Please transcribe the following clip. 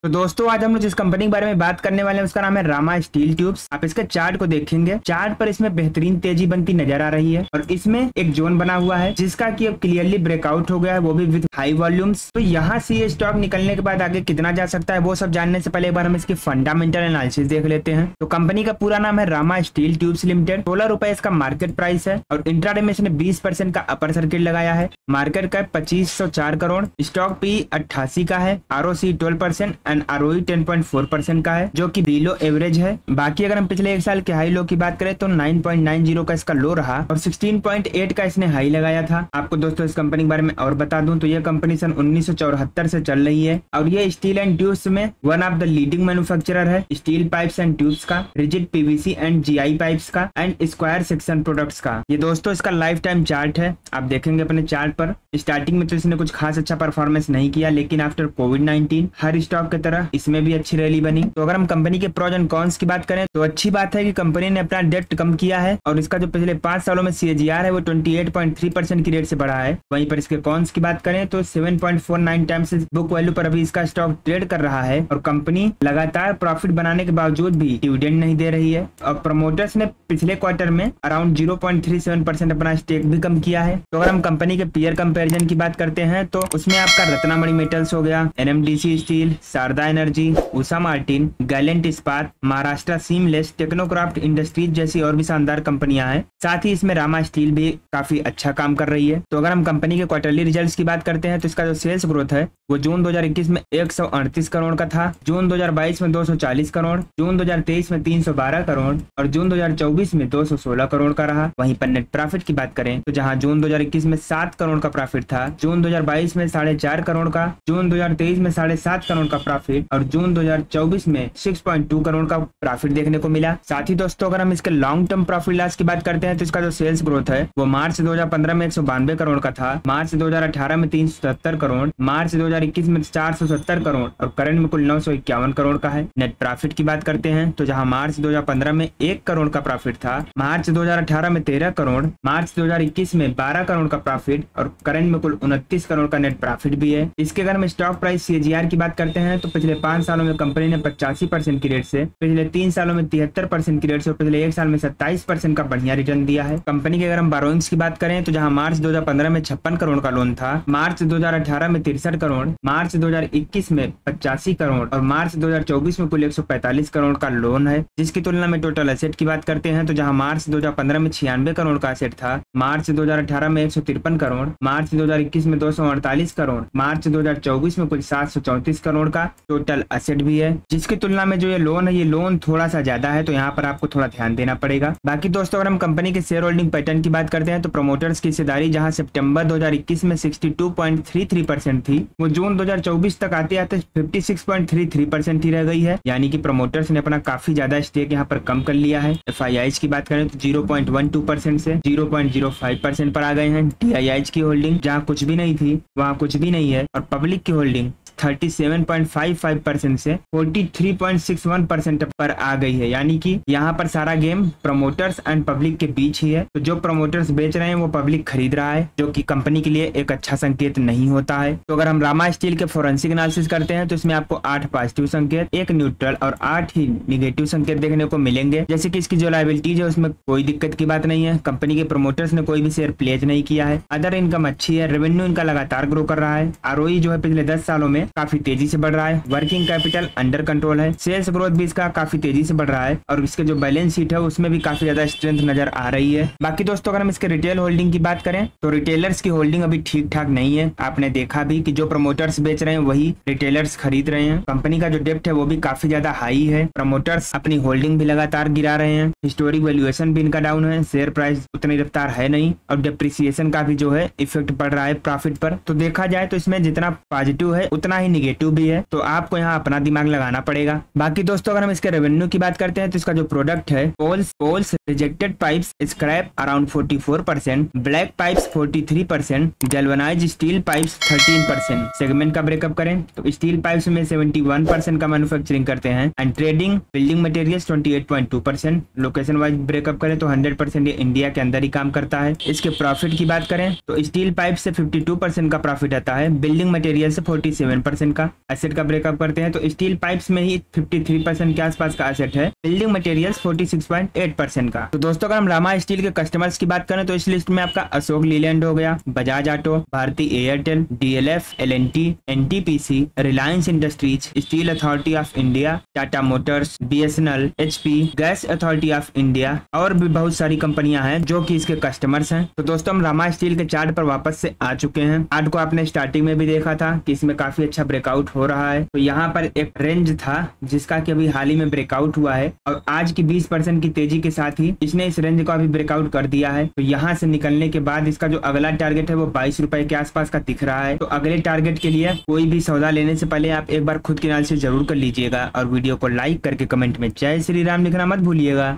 तो दोस्तों आज हम लोग जिस कंपनी के बारे में बात करने वाले हैं उसका नाम है रामा स्टील ट्यूब्स। आप इसके चार्ट को देखेंगे, चार्ट पर इसमें बेहतरीन तेजी बनती नजर आ रही है और इसमें एक जोन बना हुआ है जिसका कि अब क्लियरली ब्रेकआउट हो गया है, वो भी विद हाई वॉल्यूम्स। तो यहाँ से ये स्टॉक निकलने के बाद आगे कितना जा सकता है वो सब जानने से पहले एक बार हम इसकी फंडामेंटल एनालिसिस देख लेते हैं। तो कंपनी का पूरा नाम है रामा स्टील ट्यूब्स लिमिटेड। 16 रुपए इसका मार्केट प्राइस है और इंट्राडे में इसने 20% का अपर सर्किट लगाया है। Market cap 2504 crore, stock P 88 का है, ROC 12% एंड ROE 10.4% का है जो कि बिलो एवरेज है। बाकी अगर हम पिछले एक साल के हाई लो की बात करें तो 9.90 का इसका लो रहा और 16.8 का इसने हाई लगाया था। आपको दोस्तों इस कंपनी के बारे में और बता दूं तो यह कंपनी सन 1974 से चल रही है और ये स्टील एंड ट्यूब्स में one of the leading manufacturer है। स्टील पाइप्स एंड ट्यूब्स का, rigid PVC and GI pipes का एंड स्क्वायर सेक्शन प्रोडक्ट्स का। ये दोस्तों इसका लाइफ टाइम चार्ट है, आप देखेंगे अपने चार्ट पर। स्टार्टिंग में तो इसने कुछ खास अच्छा परफॉर्मेंस नहीं किया, लेकिन आफ्टर कोविड-19 हर स्टॉक की तरह इसमें भी अच्छी रैली बनी। तो अगर हम कंपनी के प्रोज एंड कॉन्स की बात करें तो अच्छी बात है कि कंपनी ने अपना डेट कम किया है और इसका जो पिछले 5 सालों में CAGR है वो 28.3% की रेट से बढ़ा है। वहीं पर इसके कॉन्स की बात करें तो 7.49 टाइम्स बुक वैल्यू पर अभी इसका स्टॉक ट्रेड कर रहा है और कंपनी लगातार प्रॉफिट बनाने के बावजूद भी डिविडेंड नहीं दे रही है और प्रमोटर्स ने पिछले क्वार्टर में अराउंड 0.37% अपना स्टेक भी कम किया है। तो अगर हम कंपनी के पीयर कंपैरिजन की बात करते हैं तो उसमें आपका रत्नामणि मेटल्स हो गया, NMDC steel, Sharda energy, Usha Martin, Gallant इस्पात, महाराष्ट्र सीमलेस, टेक्नोक्राफ्ट इंडस्ट्रीज जैसी और भी शानदार कंपनियां हैं। साथ ही इसमें रामा स्टील भी काफी अच्छा काम कर रही है। तो अगर हम कंपनी के क्वार्टरली रिजल्ट्स की बात करते हैं तो इसका जो सेल्स ग्रोथ है वो जून 2021 में 138 करोड़ का था, जून 2022 में 240 करोड़, जून 2023 में 312 करोड़ और जून 2024 में 216 करोड़ का रहा। वहीं पर नेट प्रॉफिट की बात करें तो जहां जून 2021 में 7 करोड़ का प्रॉफिट था, जून 2022 में 4.5 करोड़ का, जून 2023 में 7.5 करोड़ का प्रॉफिट और जून 2024 में 6.2 करोड़ का प्रॉफिट देखने को मिला। साथ ही दोस्तों अगर हम इसके लॉन्ग टर्म प्रॉफिट लॉस की बात करते हैं तो इसका जो सेल्स ग्रोथ है वो मार्च 2015 में 192 करोड़ का था, मार्च 2018 में 377 करोड़, मार्च 2021 में 470 करोड़ और करंट में कुल 951 करोड़ का है। नेट प्रॉफिट की बात करते हैं तो जहां मार्च 2015 में 1 करोड़ का प्रॉफिट था, मार्च 2018 में 13 करोड़, मार्च 2021 में 12 करोड़ का प्रॉफिट और करंट में कुल 29 करोड़ का नेट प्रॉफिट भी है। इसके अगर हम स्टॉक प्राइस CAGR की बात करते हैं तो पिछले 5 सालों में कंपनी ने 85% की रेट से, पिछले 3 सालों में 73% की रेट से और पिछले 1 साल में 27% का बढ़िया रिटर्न दिया है। कंपनी के अगर हम बोरोइंग्स की बात करें तो जहां मार्च 2015 में 56 करोड़ का लोन था, मार्च 2018 में 63 करोड़, मार्च 2021 में 85 करोड़ और मार्च 2024 में कुल 145 करोड़ का लोन है। जिसकी तुलना में टोटल एसेट की बात करते हैं तो जहां मार्च 2015 में 96 करोड़ का एसेट था, मार्च 2018 में 153 करोड़, मार्च 2021 में 248 करोड़, मार्च 2024 में कुल 734 करोड़ का टोटल एसेट भी है। जिसकी तुलना में जो ये लोन है, ये लोन थोड़ा सा ज्यादा है, तो यहाँ पर आपको थोड़ा ध्यान देना पड़ेगा। बाकी दोस्तों अगर हम कंपनी के शेयर होल्डिंग पैटर्न की बात करते हैं तो प्रमोटर्स की हिस्सेदारी जहां सितंबर 2021 में 62.33% थी, वो जून 2024 तक आते आते 56.33% ही रह गई है। यानी कि प्रमोटर्स ने अपना काफी ज्यादा स्टेक यहाँ पर कम कर लिया है। FIIs की बात करें तो 0.12% से 0.05% पर आ गए हैं। DIIs की होल्डिंग जहाँ कुछ भी नहीं थी वहाँ कुछ भी नहीं है और पब्लिक की होल्डिंग 37.55% से 43.61% पर आ गई है। यानी कि यहाँ पर सारा गेम प्रमोटर्स एंड पब्लिक के बीच ही है। तो जो प्रमोटर्स बेच रहे हैं वो पब्लिक खरीद रहा है, जो कि कंपनी के लिए एक अच्छा संकेत नहीं होता है। तो अगर हम रामा स्टील के फोरेंसिक एनालिसिस करते हैं तो इसमें आपको 8 पॉजिटिव संकेत, 1 न्यूट्रल और 8 ही निगेटिव संकेत देखने को मिलेंगे। जैसे कि इसकी जो लायबिलिटीज है उसमें कोई दिक्कत की बात नहीं है, कंपनी के प्रमोटर्स ने कोई भी शेयर प्लेज नहीं किया है, अदर इनकम अच्छी है, रेवेन्यू इनका लगातार ग्रो कर रहा है, ROE जो है पिछले 10 सालों में काफी तेजी से बढ़ रहा है, वर्किंग कैपिटल अंडर कंट्रोल है, सेल्स ग्रोथ भी इसका काफी तेजी से बढ़ रहा है और इसके जो बैलेंस शीट है उसमें भी काफी ज्यादा स्ट्रेंथ नजर आ रही है। बाकी दोस्तों अगर हम इसके रिटेल होल्डिंग की बात करें तो रिटेलर्स की होल्डिंग अभी ठीक ठाक नहीं है। आपने देखा भी कि जो प्रमोटर्स बेच रहे हैं वही रिटेलर्स खरीद रहे हैं। कंपनी का जो डेप्ट है वो भी काफी ज्यादा हाई है, प्रमोटर्स अपनी होल्डिंग भी लगातार गिरा रहे हैं, हिस्टोरिक वैल्यूएशन भी इनका डाउन है, शेयर प्राइस उतनी रफ्तार है नहीं और डेप्रिसिएशन का भी जो है इफेक्ट पड़ रहा है प्रॉफिट पर। तो देखा जाए तो इसमें जितना पॉजिटिव है उतना ही निगेटिव भी है, तो आपको यहाँ अपना दिमाग लगाना पड़ेगा। बाकी दोस्तों अगर हम इसके रेवेन्यू की बात करते हैं तो इसका जो प्रोडक्ट है poles rejected pipes scrap around 44%, black pipes 43%, galvanised steel pipes 13%। Segment का ब्रेकअप करें तो स्टील पाइप्स में 71% का मैन्युफैक्चरिंग करते हैं and trading building materials 28.2%। Location wise breakup करें तो 100% ये इंडिया के अंदर ही काम करता है। इसके प्रॉफिट की बात करें तो स्टील पाइप से 52% का प्रॉफिट आता है, बिल्डिंग मटेरियल से 47 51% का एसेट का ब्रेकअप करते हैं तो स्टील पाइप्स में ही 53% के आसपास का एसेट है। बिल्डिंग मटेरियल्स 46.8% का। तो दोस्तों अगर हम रामा स्टील के कस्टमर्स की बात करें तो इस लिस्ट में आपका अशोक लीलैंड हो गया, Bajaj auto, Bharti Airtel, DLF, L&T, NTPC, Reliance industries, steel authority of India, Tata motors, BSNL, HP, gas authority of India और भी बहुत सारी कंपनियां हैं जो कि इसके कस्टमर्स हैं। तो दोस्तों हम रामा स्टील के चार्ट पर वापस से आ चुके हैं। चार्ट को आपने स्टार्टिंग में भी देखा था कि इसमें काफी अच्छा ब्रेकआउट हो रहा है। तो यहाँ पर एक रेंज था जिसका कि अभी हाल ही में ब्रेकआउट हुआ है और आज की 20% की तेजी के साथ ही इसने इस रेंज को अभी ब्रेकआउट कर दिया है। तो यहाँ से निकलने के बाद इसका जो अगला टारगेट है वो 22 रुपए के आसपास का दिख रहा है। तो अगले टारगेट के लिए कोई भी सौदा लेने से पहले आप एक बार खुद की एनालिसिस जरूर कर लीजिएगा और वीडियो को लाइक करके कमेंट में जय श्री राम लिखना मत भूलिएगा।